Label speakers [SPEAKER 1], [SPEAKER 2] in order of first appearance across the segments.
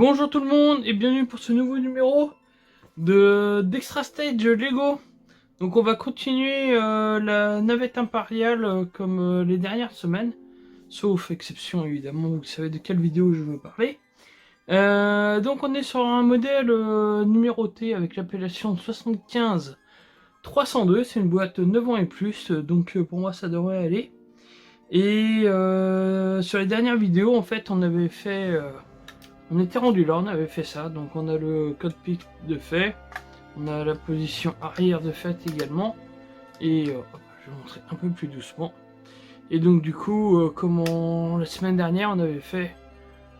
[SPEAKER 1] Bonjour tout le monde et bienvenue pour ce nouveau numéro d'Extra Stage Lego. Donc on va continuer la navette impériale comme les dernières semaines. Sauf exception évidemment, vous savez de quelle vidéo je veux parler. Donc on est sur un modèle numéroté avec l'appellation 75 302. C'est une boîte 9 ans et plus, donc pour moi ça devrait aller. Et sur les dernières vidéos en fait on avait fait... on était rendu là, on avait fait ça, donc on a le cockpit de fait, on a la position arrière de fait également, et je vais montrer un peu plus doucement. Et donc du coup, comme la semaine dernière, on avait fait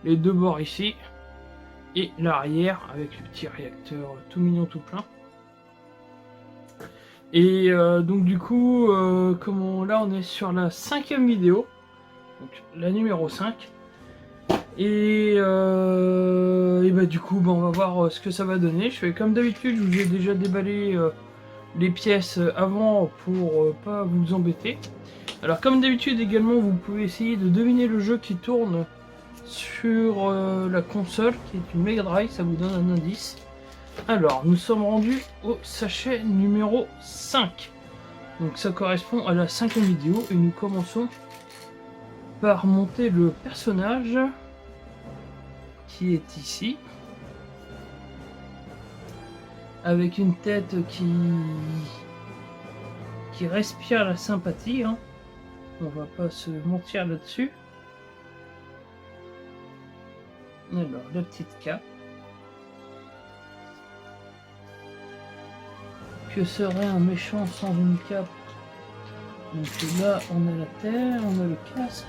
[SPEAKER 1] les deux bords ici, et l'arrière avec le petit réacteur tout mignon tout plein. Et donc du coup, là on est sur la 5e vidéo, donc la numéro 5. Et bah du coup on va voir ce que ça va donner. Je fais comme d'habitude, je vous ai déjà déballé les pièces avant pour pas vous embêter. Alors comme d'habitude également, vous pouvez essayer de deviner le jeu qui tourne sur la console, qui est une Mega Drive, ça vous donne un indice. Alors nous sommes rendus au sachet numéro 5. Donc ça correspond à la 5e vidéo et nous commençons par monter le personnage qui est ici, avec une tête qui respire la sympathie, hein. On va pas se mentir là-dessus. Alors, la petite cape. Que serait un méchant sans une cape? Donc là, on a la terre, on a le casque.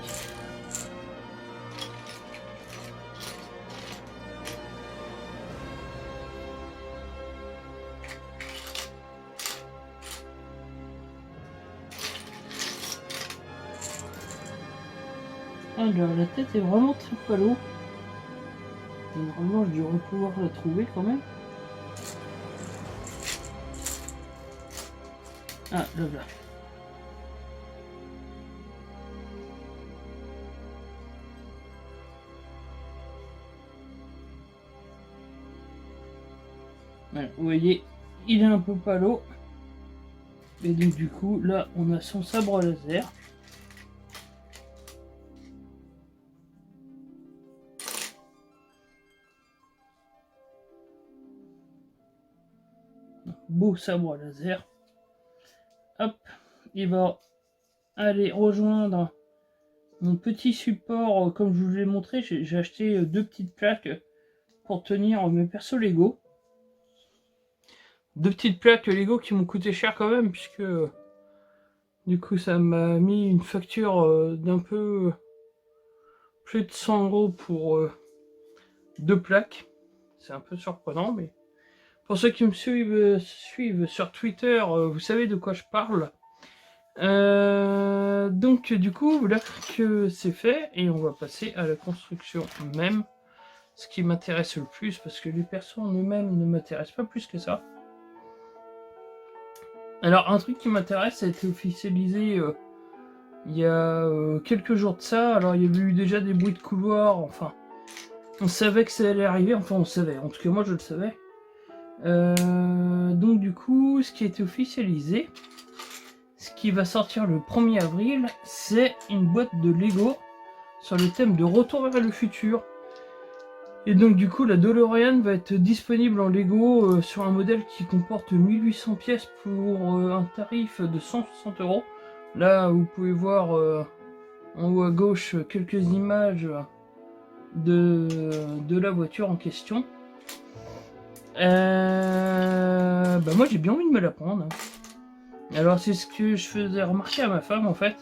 [SPEAKER 1] Alors, la tête est vraiment très palo. Normalement, je devrais pouvoir la trouver quand même. Ah, là, là. Voilà, vous voyez, il est un peu palo. Et donc, du coup, là, on a son sabre laser. Beau sabre laser. Hop, il va aller rejoindre mon petit support. Comme je vous l'ai montré, j'ai acheté deux petites plaques pour tenir mes persos Lego. Deux petites plaques Lego qui m'ont coûté cher quand même, puisque du coup ça m'a mis une facture d'un peu plus de 100 € pour deux plaques. C'est un peu surprenant, mais pour ceux qui me suivent sur Twitter, vous savez de quoi je parle. Donc du coup, voilà que c'est fait, et on va passer à la construction même. Ce qui m'intéresse le plus, parce que les persos en eux-mêmes ne m'intéressent pas plus que ça. Alors un truc qui m'intéresse, ça a été officialisé il y a quelques jours de ça. Alors il y avait eu déjà des bruits de couloir, enfin on savait que ça allait arriver, enfin on savait, en tout cas moi je le savais. Donc du coup, ce qui a été officialisé, ce qui va sortir le 1er avril, c'est une boîte de Lego sur le thème de Retour vers le futur. Et donc du coup, la DeLorean va être disponible en Lego sur un modèle qui comporte 1800 pièces pour un tarif de 160 €. Là, vous pouvez voir en haut à gauche quelques images de la voiture en question. Moi j'ai bien envie de me la prendre. Alors c'est ce que je faisais remarquer à ma femme en fait.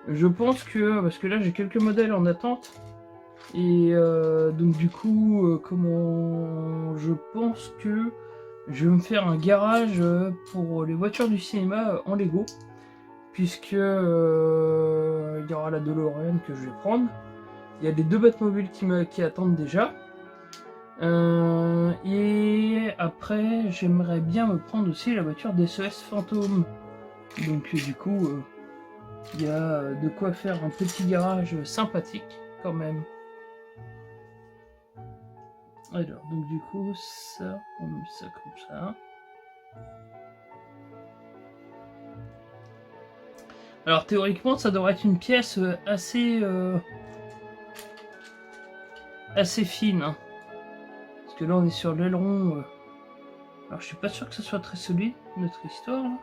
[SPEAKER 1] Je pense que, parce que là j'ai quelques modèles en attente, et donc du coup je pense que je vais me faire un garage pour les voitures du cinéma en Lego, puisque il y aura la DeLorean que je vais prendre. Il y a les deux Batmobiles qui attendent déjà. Et après, j'aimerais bien me prendre aussi la voiture d'SES Fantôme. Donc du coup, il y a de quoi faire un petit garage sympathique quand même. Alors, donc du coup, ça, on met ça comme ça. Alors théoriquement, ça devrait être une pièce assez fine. Hein. Parce que là, on est sur l'aileron. Alors je suis pas sûr que ce soit très solide, notre histoire. Là.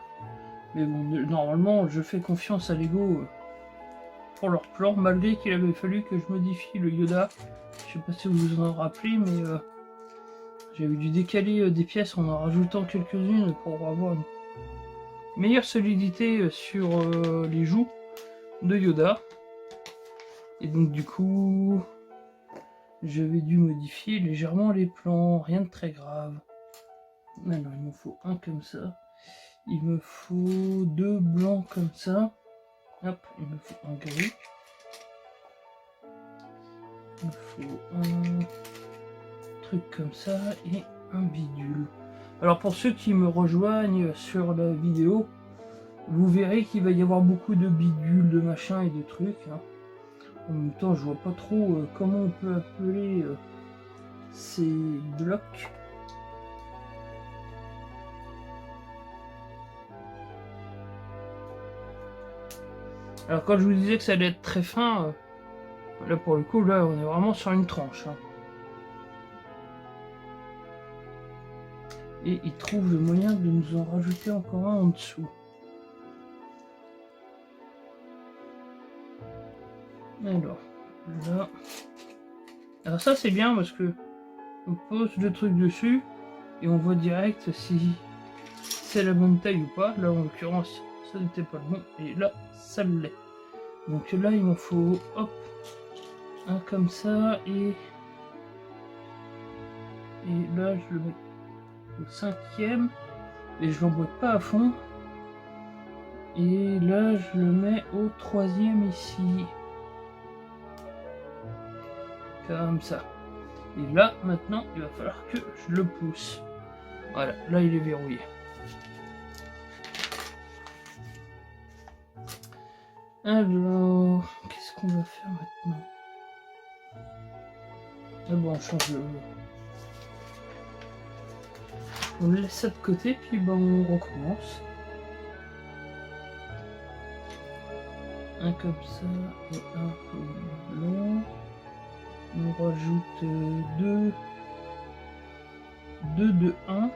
[SPEAKER 1] Mais bon, normalement, je fais confiance à Lego pour leur plan, malgré qu'il avait fallu que je modifie le Yoda. Je sais pas si vous vous en rappelez, mais j'avais dû décaler des pièces en rajoutant quelques-unes pour avoir une meilleure solidité sur les joues de Yoda. Et donc du coup, j'avais dû modifier légèrement les plans, rien de très grave. Alors il me faut un comme ça. Il me faut 2 blancs comme ça. Hop, il me faut un gris. Il me faut un truc comme ça et un bidule. Alors pour ceux qui me rejoignent sur la vidéo, vous verrez qu'il va y avoir beaucoup de bidules, de machins et de trucs. Hein. En même temps, je vois pas trop comment on peut appeler ces blocs. Alors quand je vous disais que ça allait être très fin, là pour le coup, là on est vraiment sur une tranche. Hein. Et il trouve le moyen de nous en rajouter encore un en dessous. Alors, là. Alors ça c'est bien parce que on pose le truc dessus et on voit direct si c'est la bonne taille ou pas. Là en l'occurrence, ça n'était pas le bon et là, ça l'est. Donc là il m'en faut hop un comme ça et là je le mets au 5e et je l'emboîte pas à fond. Et là je le mets au 3e ici. Comme ça. Et là, maintenant, il va falloir que je le pousse. Voilà, là il est verrouillé. Alors, qu'est-ce qu'on va faire maintenant? Ah bon, on change le... On laisse ça de côté, puis ben, on recommence. Un comme ça, et un blanc. On rajoute 2 de 1.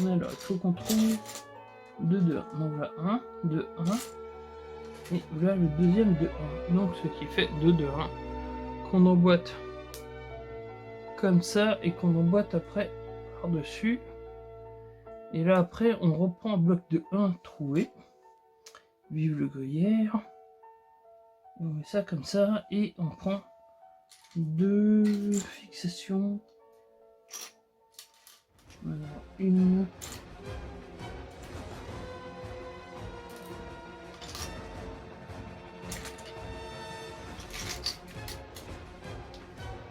[SPEAKER 1] Alors, il faut qu'on trouve 2 de 1. Donc là, 1, 2, 1. Et là, le deuxième de 1. Donc, ce qui fait 2 de 1. Qu'on emboîte comme ça et qu'on emboîte après par-dessus. Et là, après, on reprend un bloc de 1 troué. Vive le gruyère. On met ça comme ça et on prend 2 fixations. Voilà, une.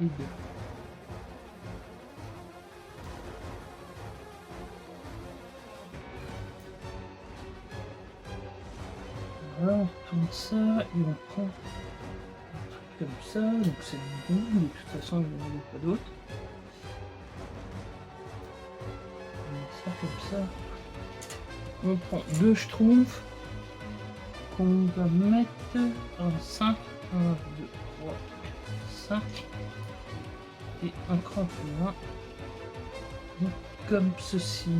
[SPEAKER 1] Et 2. Voilà, on tourne ça et on prend un truc comme ça, donc c'est bon, de toute façon il n'y en avait pas d'autre. On met ça comme ça. On prend 2 schtroumpfs qu'on va mettre en 5, 1, 2, 3, 5 et un cran plus loin, donc comme ceci.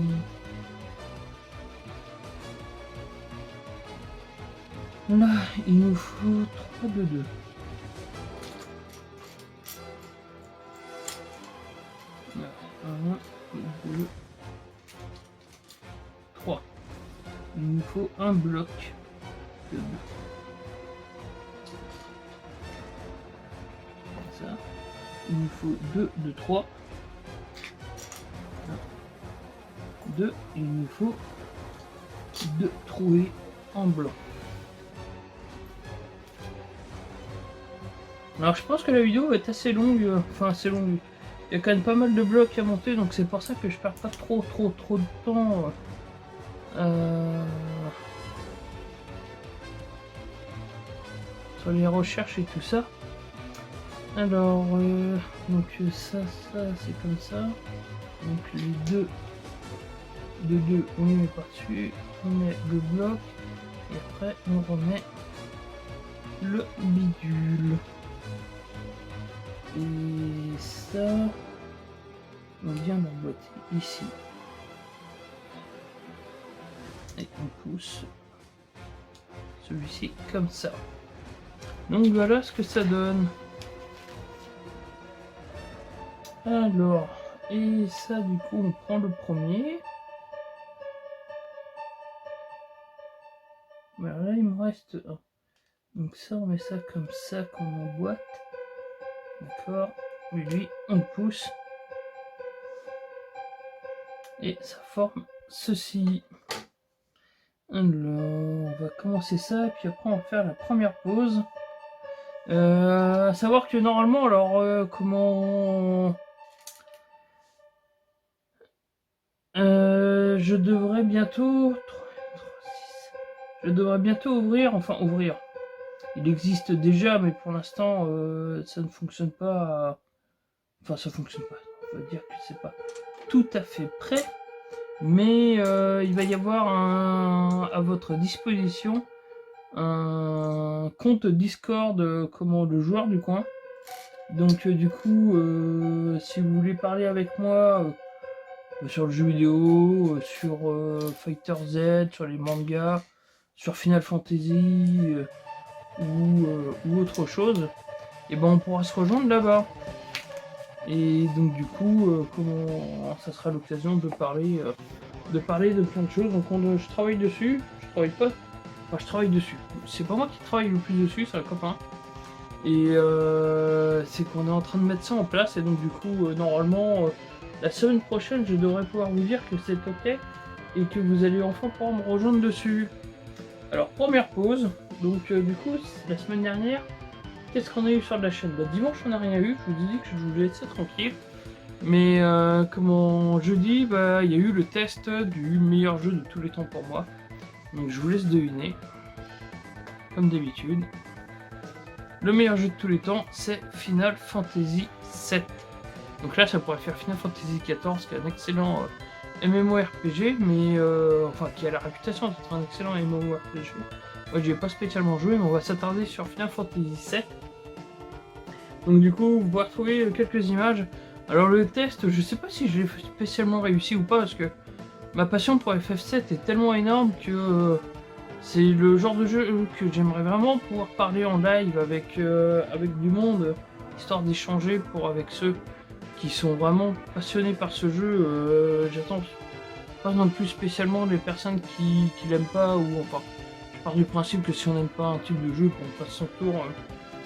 [SPEAKER 1] Là, il nous faut 3 de 2. Là, 1, 2, 3. Il nous faut un bloc de 2. Comme ça. Il nous faut 2 de 3. 2. Et il nous faut 2 trouées en blanc. Alors je pense que la vidéo va être assez longue, enfin assez longue. Il y a quand même pas mal de blocs à monter, donc c'est pour ça que je perds pas trop de temps sur les recherches et tout ça. Alors, donc ça c'est comme ça. Donc les deux, on les met par-dessus, on met le bloc, et après on remet le bidule. Et ça, on vient l'emboîter ici. Et on pousse celui-ci comme ça. Donc voilà ce que ça donne. Alors, et ça du coup on prend le premier. Voilà, là il me reste un. Donc ça on met ça comme ça qu'on emboîte. D'accord. Et lui on le pousse. Et ça forme ceci. Alors on va commencer ça et puis après on va faire la première pause. À savoir que normalement alors comment je devrais bientôt ouvrir, il existe déjà mais pour l'instant ça ne fonctionne pas, ça fonctionne pas, on va dire que c'est pas tout à fait prêt, mais il va y avoir à votre disposition un compte Discord comment le joueur du coin. Donc du coup si vous voulez parler avec moi sur le jeu vidéo, sur Fighter Z, sur les mangas, sur Final Fantasy ou autre chose, et ben on pourra se rejoindre là-bas. Et donc du coup, comment ça sera l'occasion de parler de plein de choses. Donc je travaille dessus, je travaille dessus. C'est pas moi qui travaille le plus dessus, c'est un copain. Et c'est qu'on est en train de mettre ça en place, et donc du coup normalement la semaine prochaine je devrais pouvoir vous dire que c'est ok et que vous allez enfin pouvoir me rejoindre dessus. Alors première pause, donc du coup la semaine dernière, qu'est-ce qu'on a eu sur la chaîne? Dimanche on n'a rien eu, je vous ai dit que je vous laissais tranquille. Mais jeudi, il y a eu le test du meilleur jeu de tous les temps pour moi. Donc je vous laisse deviner, comme d'habitude. Le meilleur jeu de tous les temps, c'est Final Fantasy VII. Donc là, ça pourrait faire Final Fantasy XIV, qui est un excellent MMORPG, mais qui a la réputation d'être un excellent MMORPG. Moi, j'y ai pas spécialement joué, mais on va s'attarder sur Final Fantasy VII. Donc du coup, vous pouvez retrouver quelques images. Alors le test, je sais pas si je l'ai spécialement réussi ou pas, parce que ma passion pour FF7 est tellement énorme que c'est le genre de jeu que j'aimerais vraiment pouvoir parler en live avec du monde, histoire d'échanger avec ceux qui sont vraiment passionnés par ce jeu. J'attends pas non plus spécialement les personnes qui l'aiment pas, ou enfin, je pars du principe que si on n'aime pas un type de jeu, on passe son tour,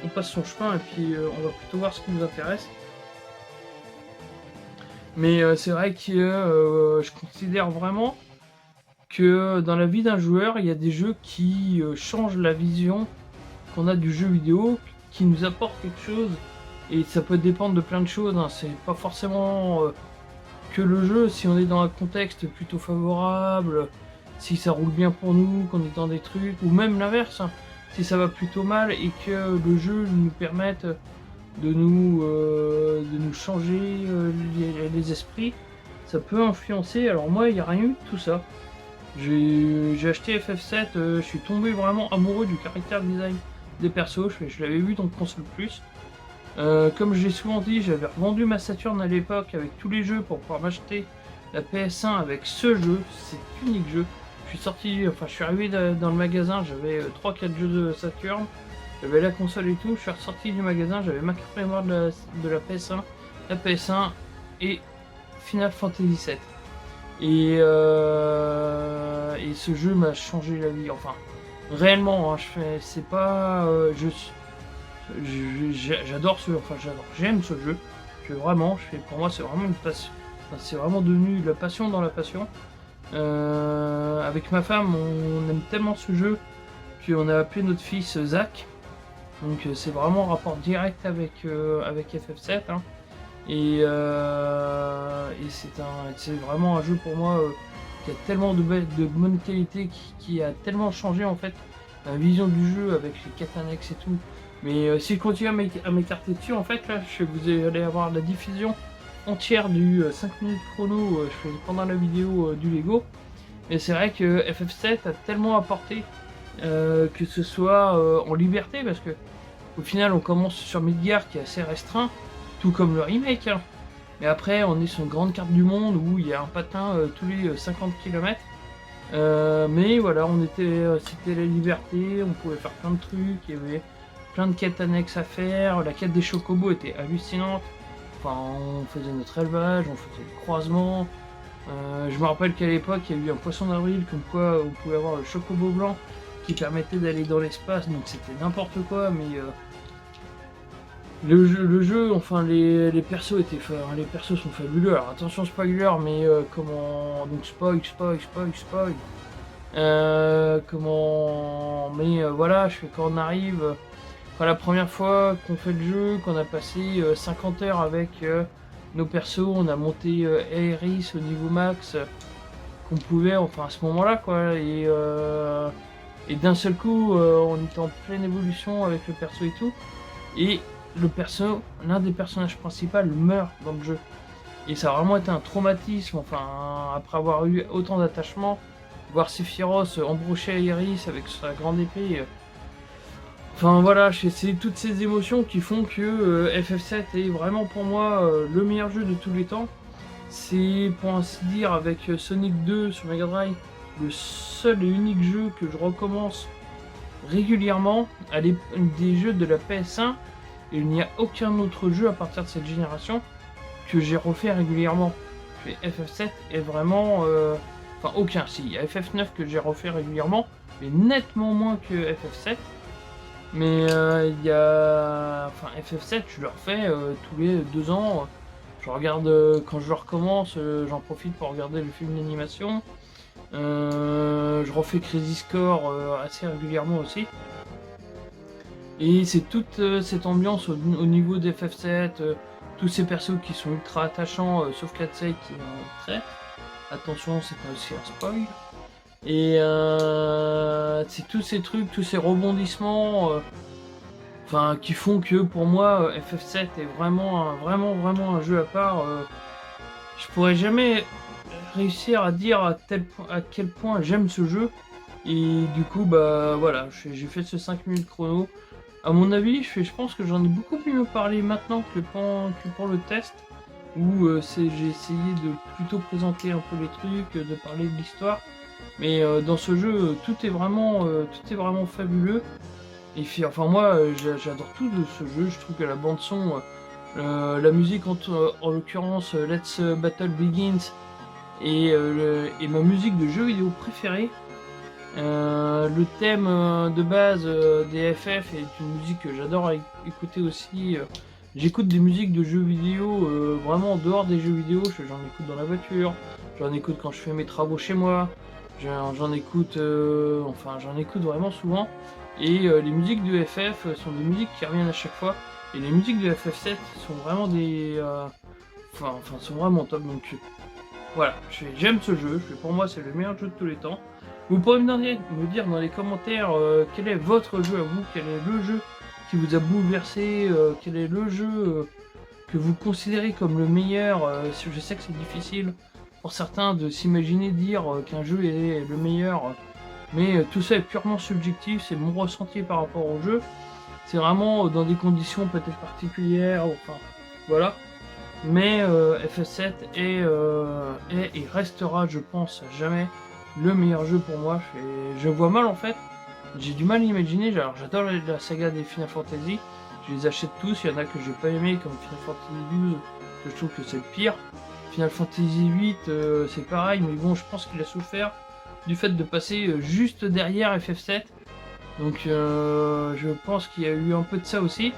[SPEAKER 1] on passe son chemin, et puis on va plutôt voir ce qui nous intéresse. Mais c'est vrai que je considère vraiment que dans la vie d'un joueur, il y a des jeux qui changent la vision qu'on a du jeu vidéo, qui nous apportent quelque chose, et ça peut dépendre de plein de choses, hein. C'est pas forcément que le jeu, si on est dans un contexte plutôt favorable, si ça roule bien pour nous, qu'on est dans des trucs, ou même l'inverse, hein, si ça va plutôt mal et que le jeu nous permette de nous changer les esprits, ça peut influencer. Alors moi, il n'y a rien eu de tout ça. J'ai acheté FF7, je suis tombé vraiment amoureux du caractère design des persos, je l'avais vu dans Console Plus. Comme je l'ai souvent dit, j'avais revendu ma Saturn à l'époque avec tous les jeux pour pouvoir m'acheter la PS1 avec ce jeu, cet unique jeu. Je suis arrivé dans le magasin, j'avais 3-4 jeux de Saturn, j'avais la console et tout, je suis ressorti du magasin, j'avais ma carte mémoire de la PS1, la PS1 et Final Fantasy VII. Et ce jeu m'a changé la vie, enfin réellement, hein, c'est pas j'adore j'aime ce jeu, pour moi c'est vraiment une passion, c'est vraiment devenu la passion dans la passion. Avec ma femme, on aime tellement ce jeu qu'on a appelé notre fils Zach, donc c'est vraiment un rapport direct avec FF7, hein. Et c'est vraiment un jeu pour moi qui a tellement de bonne qualité, qui a tellement changé en fait ma vision du jeu avec les quêtes annexes et tout. Mais si je continue à m'écarter dessus, en fait, là, vous allez avoir la diffusion entière du 5 minutes chrono je fais pendant la vidéo du Lego. Et c'est vrai que FF7 a tellement apporté, que ce soit en liberté, parce que au final on commence sur Midgar qui est assez restreint, tout comme le remake. Hein. Et après on est sur une grande carte du monde où il y a un patin tous les 50 km. Mais voilà, c'était la liberté, on pouvait faire plein de trucs, il y avait plein de quêtes annexes à faire, la quête des chocobos était hallucinante. Enfin, on faisait notre élevage, on faisait le croisement. Je me rappelle qu'à l'époque, il y a eu un poisson d'avril, comme quoi on pouvait avoir le chocobo blanc qui permettait d'aller dans l'espace, donc c'était n'importe quoi, mais le jeu, enfin les persos les persos sont fabuleux. Alors attention spoiler, mais comment, donc spoil. Voilà, quand on arrive, quand la première fois qu'on fait le jeu, qu'on a passé 50 heures avec nos persos, on a monté Aeris au niveau max, qu'on pouvait, enfin à ce moment-là quoi, et d'un seul coup on était en pleine évolution avec le perso et tout, et l'un des personnages principaux meurt dans le jeu. Et ça a vraiment été un traumatisme, enfin, après avoir eu autant d'attachement, voir Sephiroth embrocher Aeris avec sa grande épée. Enfin voilà, c'est toutes ces émotions qui font que FF7 est vraiment pour moi le meilleur jeu de tous les temps. C'est pour ainsi dire avec Sonic 2 sur Mega Drive, le seul et unique jeu que je recommence régulièrement des jeux de la PS1. Et il n'y a aucun autre jeu à partir de cette génération que j'ai refait régulièrement. FF7 est vraiment... Enfin aucun, si, il y a FF9 que j'ai refait régulièrement, mais nettement moins que FF7. Mais il y a... Enfin FF7 je le refais tous les 2 ans. Je regarde, quand je le recommence, j'en profite pour regarder le film d'animation. Je refais Crazy Score assez régulièrement aussi. Et c'est toute cette ambiance au niveau d'FF7, tous ces persos qui sont ultra attachants, sauf Katsei qui est un trait. Attention, c'est pas aussi un spoil. Et c'est tous ces trucs, tous ces rebondissements, enfin, qui font que pour moi, FF7 est vraiment un jeu à part. Je pourrais jamais réussir à dire à quel point j'aime ce jeu. Et du coup, bah voilà, j'ai fait ce 5 minutes chrono. À mon avis, je pense que j'en ai beaucoup mieux parlé maintenant que pour le test, où j'ai essayé de plutôt présenter un peu les trucs, de parler de l'histoire. Mais dans ce jeu, tout est vraiment fabuleux. Et puis, enfin moi, j'adore tout de ce jeu. Je trouve que la bande son, la musique en l'occurrence Let's Battle Begins, et ma musique de jeu vidéo préférée. Le thème de base des FF est une musique que j'adore écouter aussi. J'écoute des musiques de jeux vidéo vraiment en dehors des jeux vidéo. J'en écoute dans la voiture, j'en écoute quand je fais mes travaux chez moi, j'en écoute vraiment souvent. Et les musiques de FF sont des musiques qui reviennent à chaque fois. Et les musiques de FF7 sont vraiment sont vraiment top. Donc voilà, j'aime ce jeu. Pour moi, c'est le meilleur jeu de tous les temps. Vous pourrez me dire dans les commentaires quel est votre jeu à vous, quel est le jeu qui vous a bouleversé, quel est le jeu que vous considérez comme le meilleur. Je sais que c'est difficile pour certains de s'imaginer dire qu'un jeu est le meilleur, mais tout ça est purement subjectif, c'est mon ressenti par rapport au jeu. C'est vraiment dans des conditions peut-être particulières, enfin voilà. Mais FF7 est et restera, je pense, à jamais le meilleur jeu pour moi. Je vois mal en fait, j'ai du mal à imaginer. Alors j'adore la saga des Final Fantasy, je les achète tous. Il y en a que j'ai pas aimé comme Final Fantasy 12, que je trouve que c'est le pire. Final Fantasy 8 c'est pareil, mais bon, je pense qu'il a souffert du fait de passer juste derrière FF7. Donc je pense qu'il y a eu un peu de ça aussi.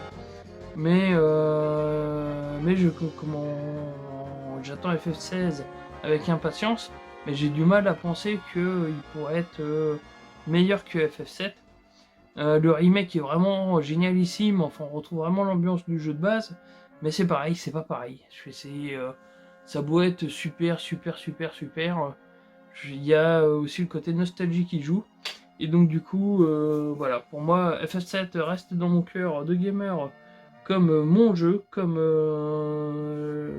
[SPEAKER 1] Mais j'attends FF16 avec impatience, mais j'ai du mal à penser qu'il pourrait être meilleur que FF7. Le remake est vraiment génialissime, enfin on retrouve vraiment l'ambiance du jeu de base, mais c'est pareil, c'est pas pareil. Ça doit être super. Il y a aussi le côté nostalgie qui joue. Et donc du coup, voilà, pour moi, FF7 reste dans mon cœur de gamer comme mon jeu, comme le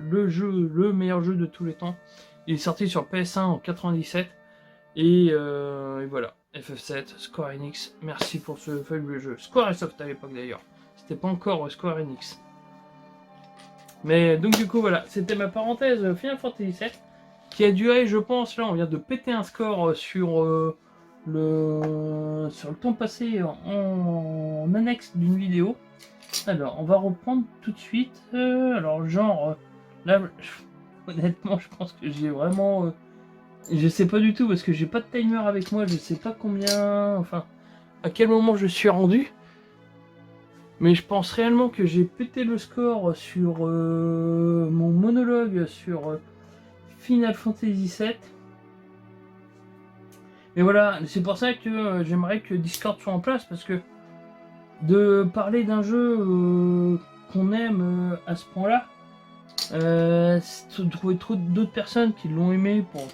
[SPEAKER 1] meilleur jeu de tous les temps. Il est sorti sur PS1 en 97. Et voilà, FF7, Square Enix, merci pour ce fabuleux jeu. Squaresoft à l'époque d'ailleurs, c'était pas encore Square Enix. Mais donc du coup voilà, c'était ma parenthèse Final Fantasy VII, qui a duré, je pense, là on vient de péter un score sur le temps passé en annexe d'une vidéo. Alors on va reprendre tout de suite, alors genre, là, honnêtement je pense que j'ai vraiment... je sais pas du tout parce que j'ai pas de timer avec moi, je sais pas combien, enfin, à quel moment je suis rendu. Mais je pense réellement que j'ai pété le score sur mon monologue sur Final Fantasy VII. Et voilà, c'est pour ça que j'aimerais que Discord soit en place parce que de parler d'un jeu qu'on aime à ce point-là, trouver trop d'autres personnes qui l'ont aimé pour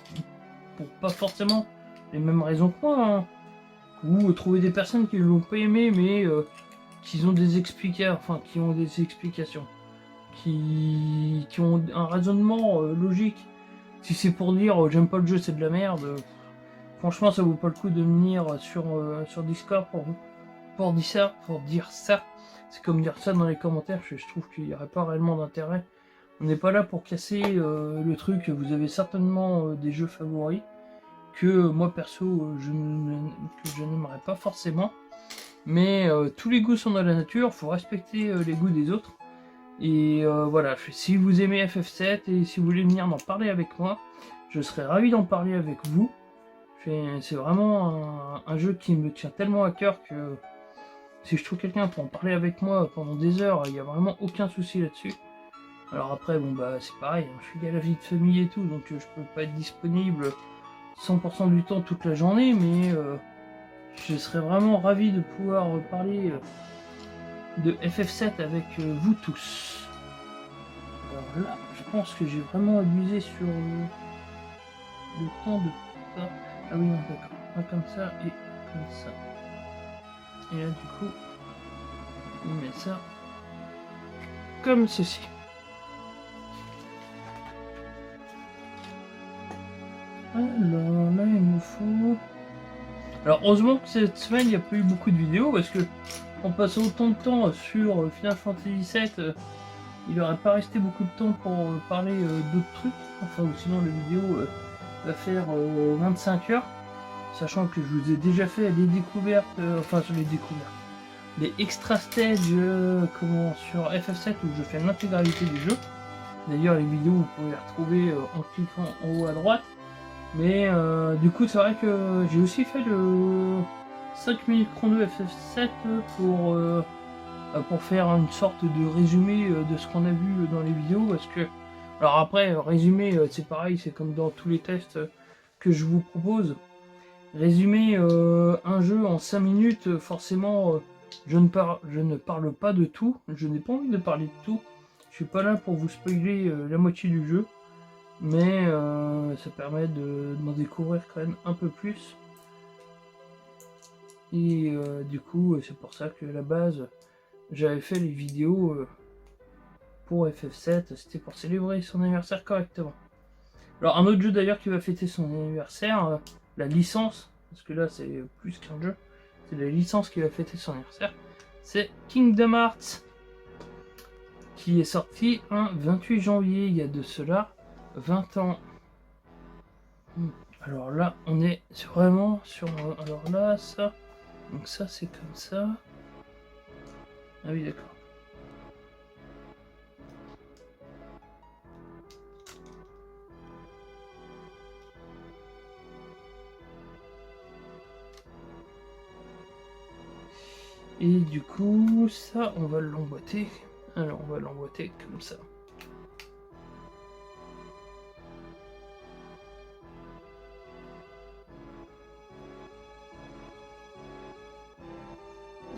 [SPEAKER 1] pas forcément les mêmes raisons que moi, hein. Ou trouver des personnes qui ne l'ont pas aimé mais qui ont des explications, qui ont un raisonnement logique. Si c'est pour dire j'aime pas le jeu, c'est de la merde, franchement ça vaut pas le coup de venir sur Discord pour dire ça. C'est comme dire ça dans les commentaires, je trouve qu'il n'y aurait pas réellement d'intérêt. On n'est pas là pour casser le truc, vous avez certainement des jeux favoris que moi perso je n'aimerais pas forcément. Mais tous les goûts sont dans la nature, faut respecter les goûts des autres. Et voilà, si vous aimez FF7 et si vous voulez venir en parler avec moi, je serais ravi d'en parler avec vous. C'est vraiment un jeu qui me tient tellement à cœur que si je trouve quelqu'un pour en parler avec moi pendant des heures, il n'y a vraiment aucun souci là-dessus. Alors après, bon bah c'est pareil, hein, je suis à la vie de famille et tout, donc je peux pas être disponible 100% du temps toute la journée, mais je serais vraiment ravi de pouvoir parler de FF7 avec vous tous. Alors là, je pense que j'ai vraiment abusé sur le temps de... Ah oui, non, d'accord. Un comme ça et comme ça. Et là, du coup, on met ça comme ceci. Alors là, il me faut... Alors, heureusement que cette semaine, il n'y a pas eu beaucoup de vidéos parce que en passant autant de temps sur Final Fantasy VII, il n'aurait pas resté beaucoup de temps pour parler d'autres trucs. Enfin, ou sinon, la vidéo va faire 25 heures. Sachant que je vous ai déjà fait les découvertes, les extra stages sur FF7 où je fais l'intégralité du jeu. D'ailleurs, les vidéos, vous pouvez les retrouver en cliquant en haut à droite. Mais du coup, c'est vrai que j'ai aussi fait le 5 minutes chrono FF7 pour faire une sorte de résumé de ce qu'on a vu dans les vidéos. Parce que, alors après, résumé, c'est pareil, c'est comme dans tous les tests que je vous propose. Résumer un jeu en 5 minutes, forcément, je ne parle pas de tout. Je n'ai pas envie de parler de tout. Je suis pas là pour vous spoiler la moitié du jeu. Mais ça permet d'en découvrir quand même un peu plus. Et du coup, c'est pour ça que à la base, j'avais fait les vidéos pour FF7. C'était pour célébrer son anniversaire correctement. Alors un autre jeu d'ailleurs qui va fêter son anniversaire, la licence, parce que là c'est plus qu'un jeu, c'est la licence qui va fêter son anniversaire, c'est Kingdom Hearts, qui est sorti un 28 janvier, il y a de cela 20 ans. Alors là, on est vraiment sur... Alors là, ça... Donc ça, c'est comme ça. Ah oui, d'accord. Et du coup, ça, on va l'emboîter. Alors, on va l'emboîter comme ça.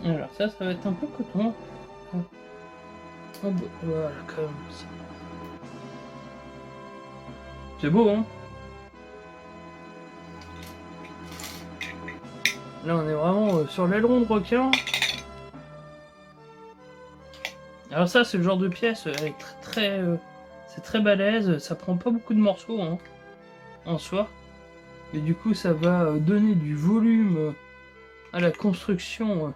[SPEAKER 1] Alors ça va être un peu coton. Voilà, comme ça. C'est beau, hein? Là, on est vraiment sur l'aileron de requin. Alors ça, c'est le genre de pièce avec c'est très balèze. Ça prend pas beaucoup de morceaux hein, en soi. Et du coup, ça va donner du volume à la construction.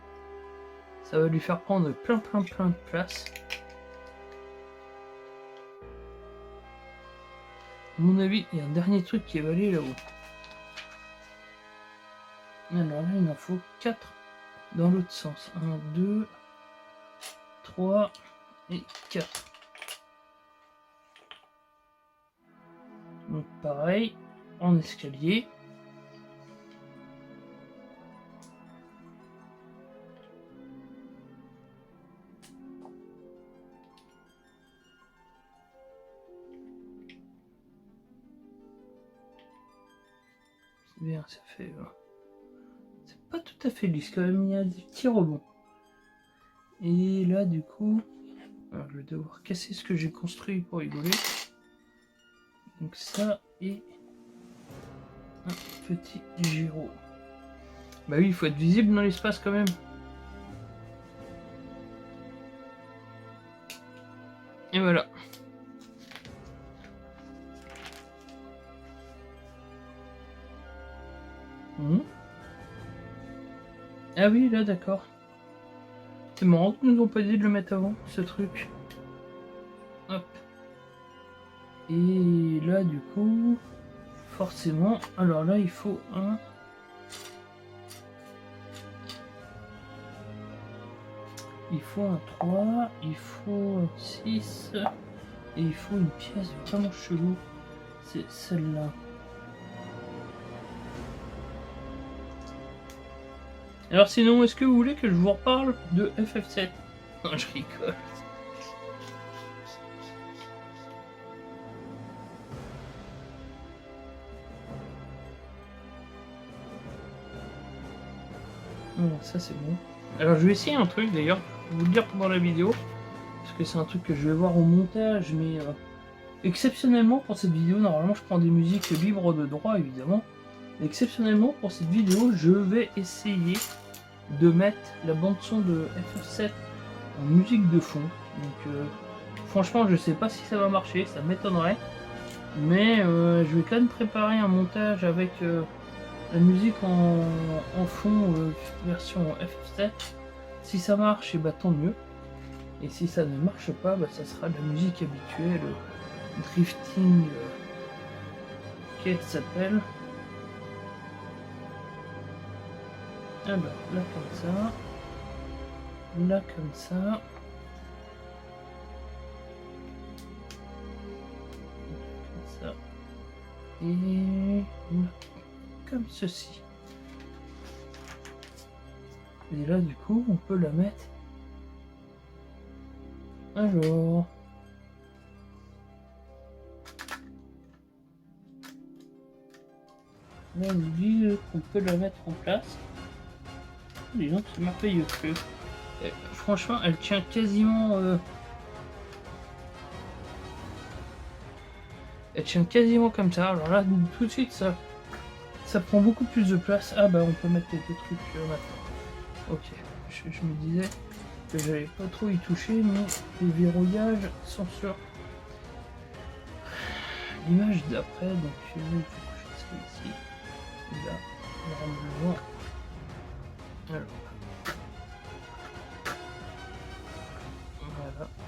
[SPEAKER 1] Ça va lui faire prendre plein de place. À mon avis, il y a un dernier truc qui va aller là-haut. Alors là, il en faut 4 dans l'autre sens. 1, 2, 3 et 4. Donc pareil, en escalier. C'est bien, ça fait... c'est pas tout à fait lisse quand même, il y a des petits rebonds. Et là du coup, alors, je vais devoir casser ce que j'ai construit pour rigoler. Donc ça et un petit gyro. Bah oui, il faut être visible dans l'espace quand même. Et voilà. Ah oui, là d'accord. C'est marrant qu'ils nous ont pas dit de le mettre avant, ce truc. Hop. Et là du coup, forcément, alors là il faut un... Il faut un 3, il faut un 6, et il faut une pièce vraiment chelou. C'est celle-là. Alors sinon, est-ce que vous voulez que je vous reparle de FF7? Non, je rigole. Bon, ça c'est bon. Alors je vais essayer un truc d'ailleurs, je vais vous le dire pendant la vidéo, parce que c'est un truc que je vais voir au montage, mais exceptionnellement pour cette vidéo, normalement je prends des musiques libres de droit évidemment, exceptionnellement pour cette vidéo, je vais essayer de mettre la bande son de FF7 en musique de fond. Donc franchement je sais pas si ça va marcher, ça m'étonnerait, mais je vais quand même préparer un montage avec la musique en fond version FF7. Si ça marche, et bah tant mieux, et si ça ne marche pas, bah ça sera de la musique habituelle, drifting qu'elle s'appelle. Alors là comme ça, là comme ça, comme ça, et là, comme ceci. Et là du coup on peut la mettre. Alors là on nous dit qu'on peut la mettre en place. Dis donc, c'est merveilleux. Et, franchement, elle tient quasiment... elle tient quasiment comme ça. Alors là, tout de suite, ça prend beaucoup plus de place. Ah bah, on peut mettre des trucs maintenant. Ok, je me disais que j'allais pas trop y toucher, mais les verrouillages sont sur l'image d'après. Donc, il faut que je fasse ça ici. Là, normalement. Voilà.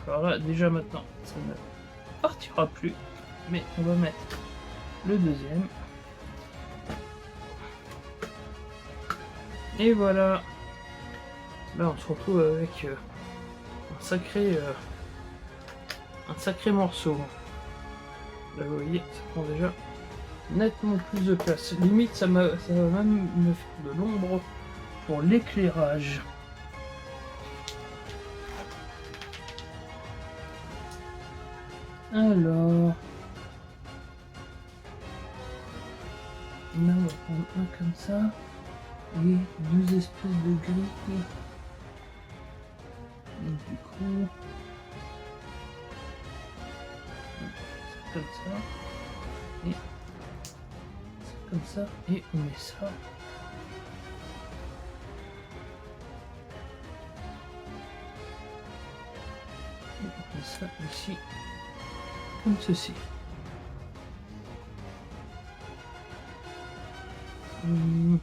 [SPEAKER 1] Alors là, déjà maintenant, ça ne partira plus, mais on va mettre le deuxième. Et voilà. Là, on se retrouve avec un sacré morceau. Là, vous voyez, ça prend déjà nettement plus de place. Limite, ça va même me faire de l'ombre pour l'éclairage. Alors, là on va prendre un comme ça et deux espèces de grilles. Donc, du coup, comme ça et comme ça, et on met ça ça ici, comme ceci. Comme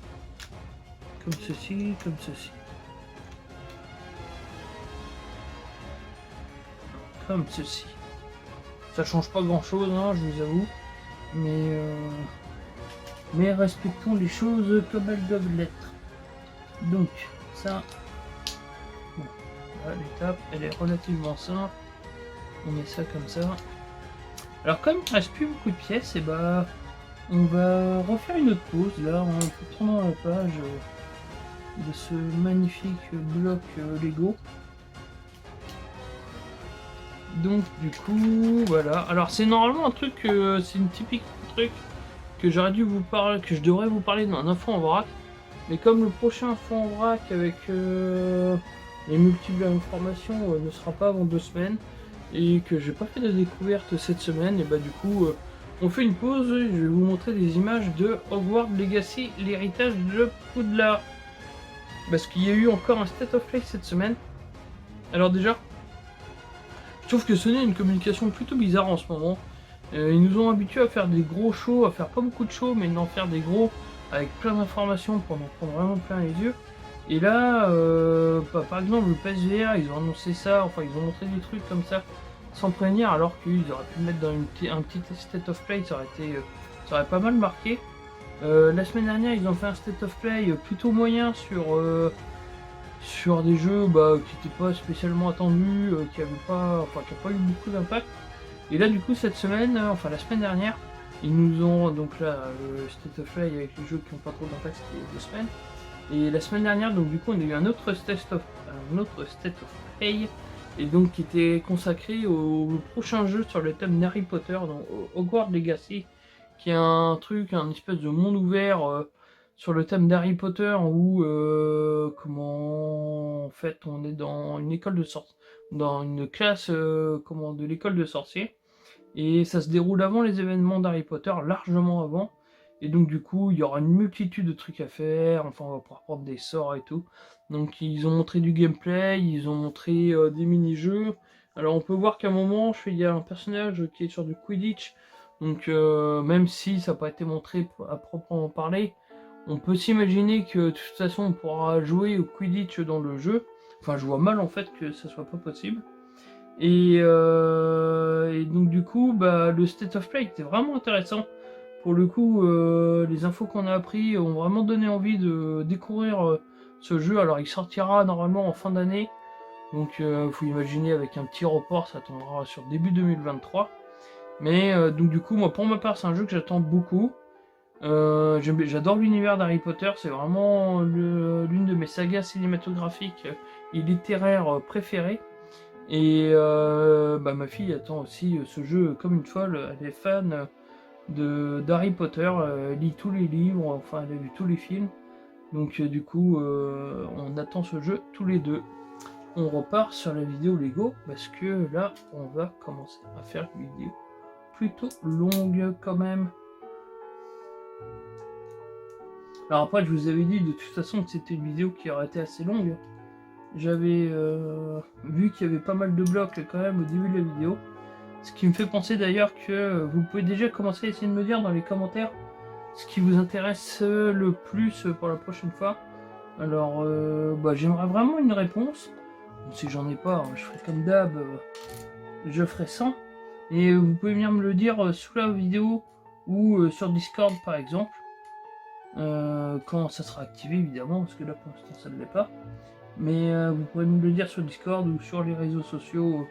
[SPEAKER 1] ceci, comme ceci. Comme ceci. Ça change pas grand chose, hein, je vous avoue. Mais respectons les choses comme elles doivent l'être. Donc, ça. Bon, là, l'étape, elle est relativement simple. On met ça comme ça. Alors, comme il ne reste plus beaucoup de pièces, et bah, on va refaire une autre pause. Là, en tournant la page de ce magnifique bloc Lego. Donc du coup voilà, alors c'est normalement un truc, c'est une typique truc que j'aurais dû vous parler, que je devrais vous parler d'un info en vrac, mais comme le prochain info en vrac avec les multiples informations ne sera pas avant 2 semaines, et que j'ai pas fait de découverte cette semaine, et bah du coup on fait une pause, je vais vous montrer des images de Hogwarts Legacy, l'héritage de Poudlard, parce qu'il y a eu encore un State of Play cette semaine. Alors déjà, je trouve que Sony a une communication plutôt bizarre en ce moment. Ils nous ont habitués à faire des gros shows, à faire pas beaucoup de shows, mais d'en faire des gros avec plein d'informations pour en prendre vraiment plein les yeux. Et là, par exemple, le PSVR, ils ont annoncé ça, enfin ils ont montré des trucs comme ça, sans prévenir, alors qu'ils auraient pu mettre dans un petit State of Play, ça aurait pas mal marqué. La semaine dernière, ils ont fait un State of Play plutôt moyen sur des jeux qui n'étaient pas spécialement attendus, qui n'ont pas eu beaucoup d'impact. Et là du coup cette semaine, enfin la semaine dernière, ils nous ont donc là le State of Play avec les jeux qui n'ont pas trop d'impact, c'était 2 semaines. Et la semaine dernière, donc du coup on a eu un autre State of Play, et donc qui était consacré au prochain jeu sur le thème d'Harry Potter, donc Hogwarts Legacy, qui est un espèce de monde ouvert sur le thème d'Harry Potter où en fait on est dans une école de dans une classe de l'école de sorciers, et ça se déroule avant les événements d'Harry Potter, largement avant, et donc du coup il y aura une multitude de trucs à faire, enfin on va pouvoir prendre des sorts et tout. Donc ils ont montré du gameplay, ils ont montré des mini-jeux. Alors on peut voir qu'à un moment il y a un personnage qui est sur du Quidditch, donc même si ça n'a pas été montré à proprement parler, on peut s'imaginer que de toute façon on pourra jouer au Quidditch dans le jeu. Enfin je vois mal en fait que ça soit pas possible. Et donc du coup le State of Play était vraiment intéressant. Pour le coup les infos qu'on a appris ont vraiment donné envie de découvrir ce jeu. Alors il sortira normalement en fin d'année. Donc faut imaginer avec un petit report ça tombera sur début 2023. Mais donc du coup moi pour ma part c'est un jeu que j'attends beaucoup. J'adore l'univers d'Harry Potter, c'est vraiment l'une de mes sagas cinématographiques et littéraires préférées. Et ma fille attend aussi ce jeu comme une folle, elle est fan d'Harry Potter, elle lit tous les livres, enfin elle a vu tous les films. Donc du coup on attend ce jeu tous les deux. On repart sur la vidéo Lego parce que là on va commencer à faire une vidéo plutôt longue quand même. Alors après je vous avais dit de toute façon que c'était une vidéo qui aurait été assez longue. J'avais vu qu'il y avait pas mal de blocs quand même au début de la vidéo. Ce qui me fait penser d'ailleurs que vous pouvez déjà commencer à essayer de me dire dans les commentaires ce qui vous intéresse le plus pour la prochaine fois. Alors j'aimerais vraiment une réponse. Bon, si j'en ai pas, je ferai comme d'hab, je ferai 100. Et vous pouvez venir me le dire sous la vidéo ou sur Discord par exemple. Quand ça sera activé évidemment, parce que là pour l'instant ça ne l'est pas. Mais vous pourrez me le dire sur Discord ou sur les réseaux sociaux,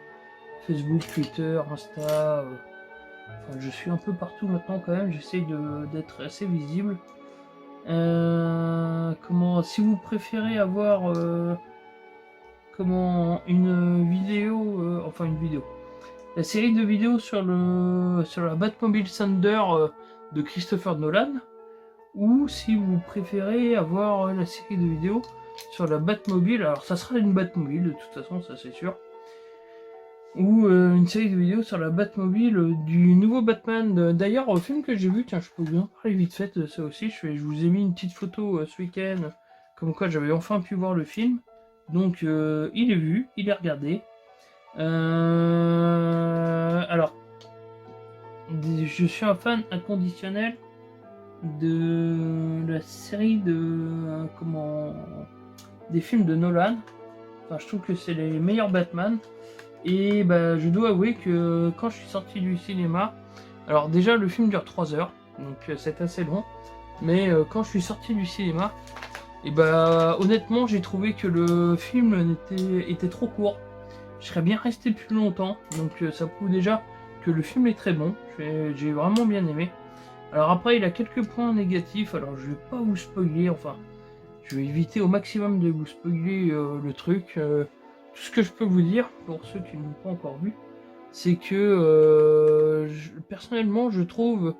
[SPEAKER 1] Facebook, Twitter, Insta. Enfin, je suis un peu partout maintenant quand même, j'essaye d'être assez visible. Si vous préférez avoir une vidéo, la série de vidéos sur la Batmobile Thunder de Christopher Nolan, ou si vous préférez avoir la série de vidéos sur la Batmobile, alors ça sera une Batmobile de toute façon, ça c'est sûr, ou une série de vidéos sur la Batmobile du nouveau Batman. D'ailleurs, au film que j'ai vu, tiens, je peux vous en parler vite fait de ça aussi, je vous ai mis une petite photo ce week-end, comme quoi j'avais enfin pu voir le film, donc il est vu, il est regardé, Alors, je suis un fan inconditionnel de la série des films de Nolan. Enfin, je trouve que c'est les meilleurs Batman. Et bah, je dois avouer que quand je suis sorti du cinéma, alors déjà le film dure 3 heures, donc c'est assez long. Mais quand je suis sorti du cinéma, et bah honnêtement j'ai trouvé que le film était trop court. Je serais bien resté plus longtemps, donc ça prouve déjà que le film est très bon. J'ai vraiment bien aimé. Alors après il a quelques points négatifs, alors je vais pas vous spoiler, enfin je vais éviter au maximum de vous spoiler le truc. Tout ce que je peux vous dire, pour ceux qui n'ont pas encore vu, c'est que personnellement je trouve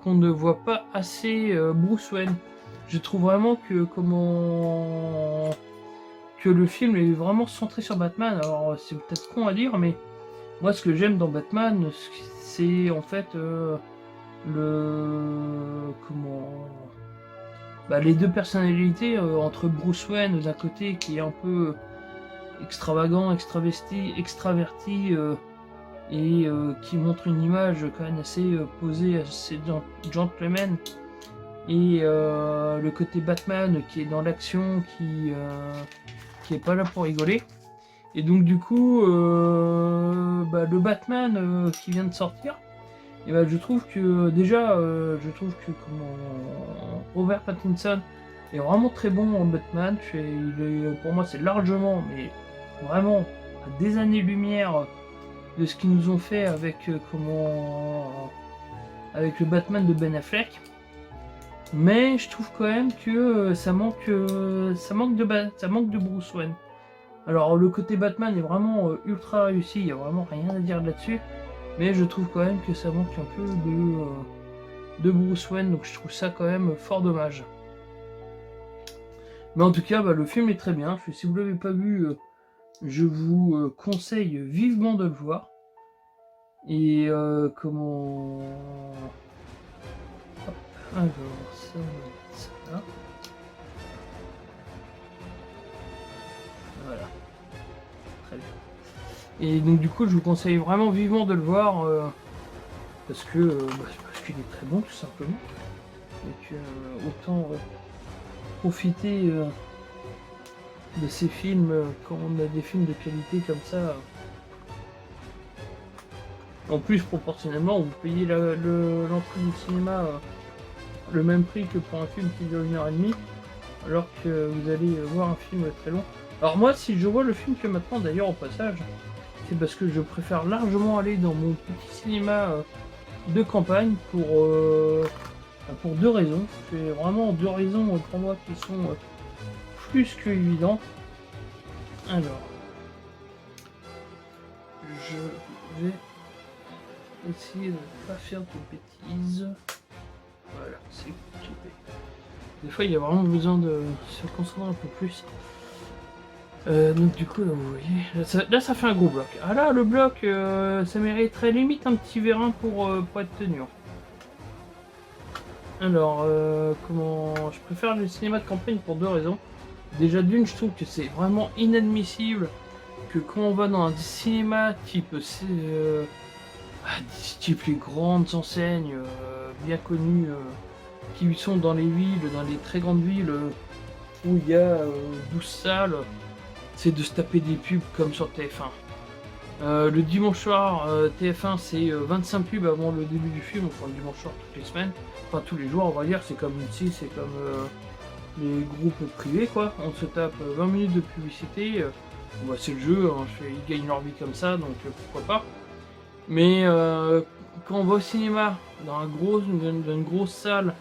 [SPEAKER 1] qu'on ne voit pas assez Bruce Wayne. Je trouve vraiment que le film est vraiment centré sur Batman. Alors c'est peut-être con à dire, mais moi ce que j'aime dans Batman, c'est en fait les deux personnalités entre Bruce Wayne d'un côté qui est un peu extravagant, extraverti et qui montre une image quand même assez posée, assez gentleman, et le côté Batman qui est dans l'action, qui est pas là pour rigoler. Et donc du coup, le Batman qui vient de sortir, et je trouve que déjà, Robert Pattinson est vraiment très bon en Batman. Pour moi, c'est largement, mais vraiment à des années-lumière de ce qu'ils nous ont fait avec avec le Batman de Ben Affleck. Mais je trouve quand même que ça manque de Bruce Wayne. Alors le côté Batman est vraiment ultra réussi, il n'y a vraiment rien à dire là-dessus. Mais je trouve quand même que ça manque un peu de Bruce Wayne, donc je trouve ça quand même fort dommage. Mais en tout cas, le film est très bien. Si vous ne l'avez pas vu, je vous conseille vivement de le voir. Et comment... Hop, alors, ça là. Voilà. Très bien. Et donc du coup, je vous conseille vraiment vivement de le voir parce qu'il est très bon tout simplement. Donc autant profiter de ces films quand on a des films de qualité comme ça. En plus, proportionnellement, vous payez l'entrée du cinéma le même prix que pour un film qui dure 1h30, alors que vous allez voir un film très long. Alors moi, si je vois le film que maintenant, d'ailleurs, au passage, c'est parce que je préfère largement aller dans mon petit cinéma de campagne pour deux raisons. C'est vraiment deux raisons pour moi qui sont plus que évidentes. Alors, je vais essayer de ne pas faire de bêtises. Voilà, c'est occupé. Des fois, il y a vraiment besoin de se concentrer un peu plus. Donc du coup, là, vous voyez, là ça fait un gros bloc. Ah là, le bloc, ça mériterait limite un petit vérin pour être tenu. Alors, je préfère le cinéma de campagne pour deux raisons. Déjà d'une, je trouve que c'est vraiment inadmissible que quand on va dans un cinéma type les grandes enseignes bien connues qui sont dans les villes, dans les très grandes villes où il y a 12 salles, c'est de se taper des pubs comme sur TF1. Le dimanche soir, TF1 c'est 25 pubs avant le début du film, enfin le dimanche soir toutes les semaines, enfin tous les jours on va dire, c'est comme ici, c'est comme les groupes privés quoi, on se tape 20 minutes de publicité, c'est le jeu, hein, ils gagnent leur vie comme ça, donc pourquoi pas. Mais quand on va au cinéma, dans une grosse salle,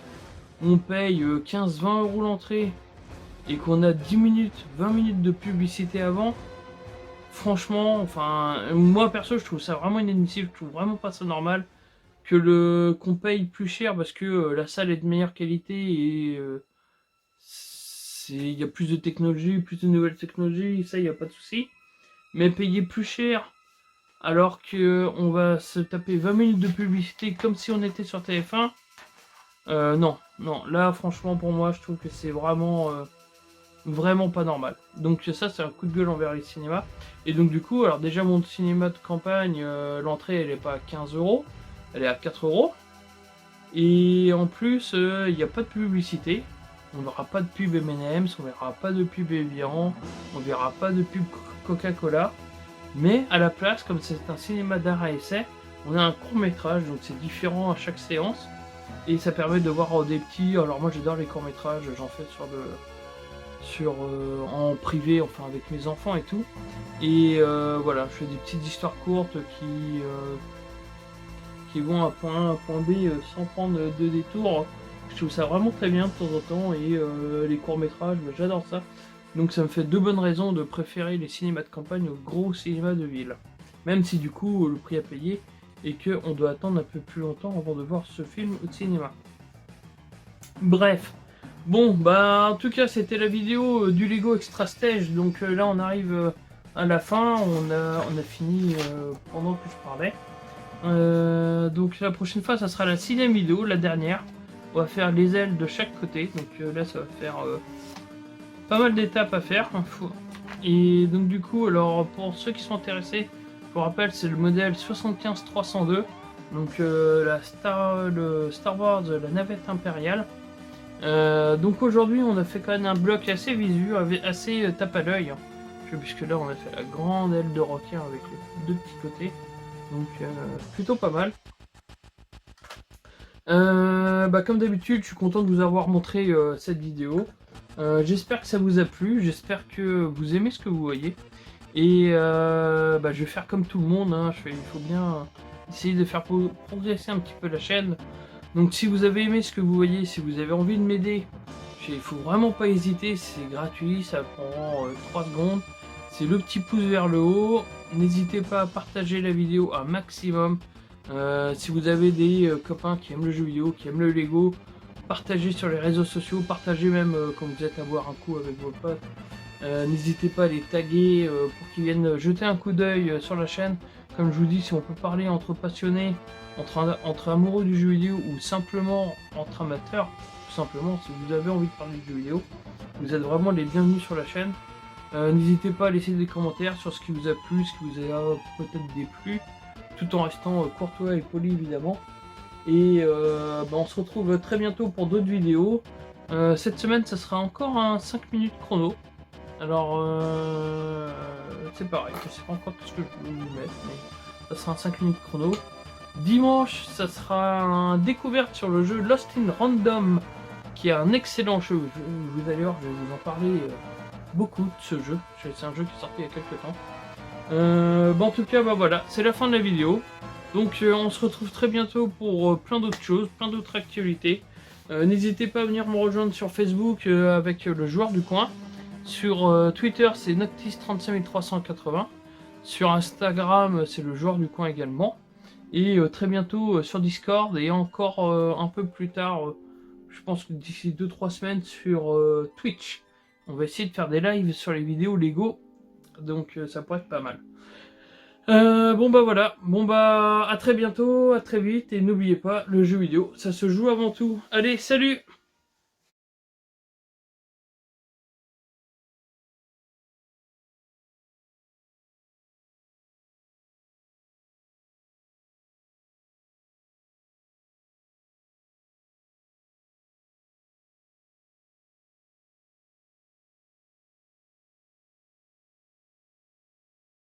[SPEAKER 1] on paye 15-20 euros l'entrée et qu'on a 10 minutes, 20 minutes de publicité avant, franchement, enfin, moi perso, je trouve ça vraiment inadmissible, je trouve vraiment pas ça normal qu'on paye plus cher parce que la salle est de meilleure qualité et il y a plus de technologie, plus de nouvelles technologies, ça, il n'y a pas de souci. Mais payer plus cher alors qu'on va se taper 20 minutes de publicité comme si on était sur TF1, non, là franchement pour moi je trouve que c'est vraiment vraiment pas normal. Donc ça c'est un coup de gueule envers les cinémas. Et donc du coup, alors déjà mon cinéma de campagne, l'entrée elle est pas à 15 €, elle est à 4 €. Et en plus, il n'y a pas de publicité. On verra pas de pub M&M's, on verra pas de pub Evian, on verra pas de pub Coca-Cola. Mais à la place, comme c'est un cinéma d'art à essai, on a un court métrage, donc c'est différent à chaque séance. Et ça permet de voir des petits... Alors moi j'adore les courts métrages, j'en fais en privé, enfin avec mes enfants et tout. Et voilà, je fais des petites histoires courtes qui vont à point A, à point B sans prendre de détour. Je trouve ça vraiment très bien de temps en temps, et les courts-métrages, j'adore ça. Donc ça me fait 2 bonnes raisons de préférer les cinémas de campagne aux gros cinémas de ville. Même si du coup le prix à payer est qu'on doit attendre un peu plus longtemps avant de voir ce film au cinéma. Bref, bon bah en tout cas c'était la vidéo du Lego Extra Stage. Donc là on arrive à la fin, on a fini pendant que je parlais. Donc la prochaine fois ça sera la 6ème vidéo, la dernière. On va faire les ailes de chaque côté, donc là ça va faire pas mal d'étapes à faire. Et donc du coup, alors pour ceux qui sont intéressés, je vous rappelle c'est le modèle 75302, donc le Star Wars, la navette impériale. Donc aujourd'hui on a fait quand même un bloc assez visuel, assez tape à l'œil, puisque là on a fait la grande aile de requin avec les 2 petits côtés. Donc plutôt pas mal. Comme d'habitude, je suis content de vous avoir montré cette vidéo. J'espère que ça vous a plu, j'espère que vous aimez ce que vous voyez. Et je vais faire comme tout le monde, hein. Il faut bien essayer de faire progresser un petit peu la chaîne. Donc si vous avez aimé ce que vous voyez, si vous avez envie de m'aider, il faut vraiment pas hésiter, c'est gratuit, ça prend 3 secondes. C'est le petit pouce vers le haut. N'hésitez pas à partager la vidéo un maximum. Si vous avez des copains qui aiment le jeu vidéo, qui aiment le Lego, partagez sur les réseaux sociaux, partagez même quand vous êtes à boire un coup avec vos potes. N'hésitez pas à les taguer pour qu'ils viennent jeter un coup d'œil sur la chaîne. Comme je vous dis, si on peut parler entre passionnés, entre amoureux du jeu vidéo, ou simplement entre amateurs, tout simplement, si vous avez envie de parler de jeu vidéo, vous êtes vraiment les bienvenus sur la chaîne. N'hésitez pas à laisser des commentaires sur ce qui vous a plu, ce qui vous a peut-être déplu, tout en restant courtois et poli évidemment. Et on se retrouve très bientôt pour d'autres vidéos. Cette semaine ça sera encore un 5 minutes chrono. Alors c'est pareil, je sais pas encore ce que je vais vous mettre, mais ça sera un 5 minutes chrono. Dimanche ça sera une découverte sur le jeu Lost in Random, qui est un excellent jeu. D'ailleurs je vais vous en parler beaucoup de ce jeu. C'est un jeu qui est sorti il y a quelques temps. En tout cas voilà, c'est la fin de la vidéo. Donc on se retrouve très bientôt pour plein d'autres choses, plein d'autres actualités. N'hésitez pas à venir me rejoindre sur Facebook avec le joueur du coin. Sur Twitter c'est Noctis35380. Sur Instagram c'est le joueur du coin également. Et très bientôt sur Discord, et encore un peu plus tard, je pense que d'ici 2-3 semaines sur Twitch. On va essayer de faire des lives sur les vidéos Lego, donc ça pourrait être pas mal. Voilà, à très bientôt, à très vite, et n'oubliez pas, le jeu vidéo, ça se joue avant tout. Allez, salut!